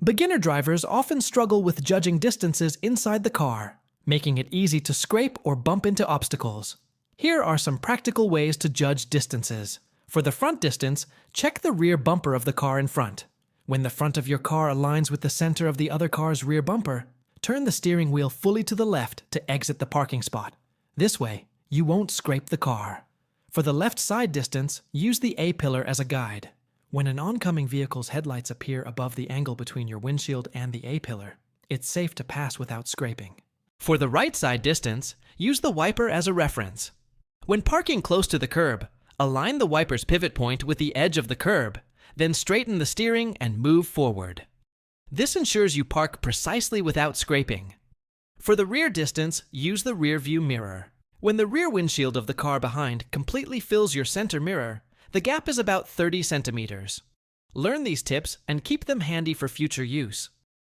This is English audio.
Beginner drivers often struggle with judging distances inside the car, making it easy to scrape or bump into obstacles. Here are some practical ways to judge distances. For the front distance, check the rear bumper of the car in front. When the front of your car aligns with the center of the other car's rear bumper, turn the steering wheel fully to the left to exit the parking spot. This way, you won't scrape the car. For the left side distance, use the A-pillar as a guide. When an oncoming vehicle's headlights appear above the angle between your windshield and the A-pillar, it's safe to pass without scraping. For the right side distance, use the wiper as a reference. When parking close to the curb, align the wiper's pivot point with the edge of the curb, then straighten the steering and move forward. This ensures you park precisely without scraping. For the rear distance, use the rear view mirror. When the rear windshield of the car behind completely fills your center mirror, the gap is about 30 centimeters. Learn these tips and keep them handy for future use.